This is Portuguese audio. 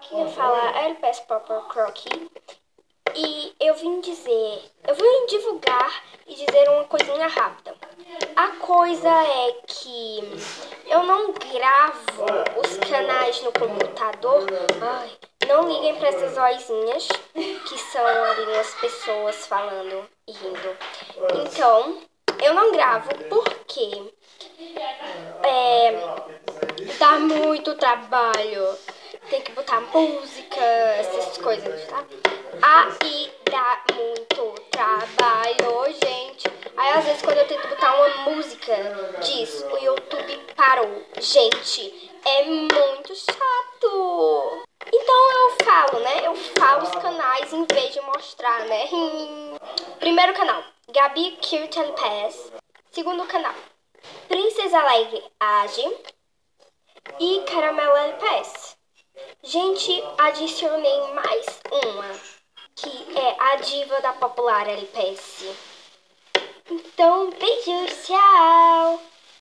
Quem fala é LPS Purple Crocky. E eu vim divulgar e dizer uma coisinha rápida. A coisa é que eu não gravo os canais no computador. Ai, não liguem para essas vozinhas que são ali umas pessoas falando e rindo. Então, eu não gravo porque dá muito trabalho. Tem que botar música, essas coisas, tá? Aí dá muito trabalho, gente. Aí às vezes quando eu tento botar uma música diz, o YouTube parou. Gente, é muito chato. Então eu falo, né? Eu falo os canais em vez de mostrar, né? Primeiro canal, Gabi Cute LPS. Segundo canal, Princesa Alegre Age e Caramelo LPS. Gente, adicionei mais uma, que é a diva da Popular LPS. Então, beijos, tchau!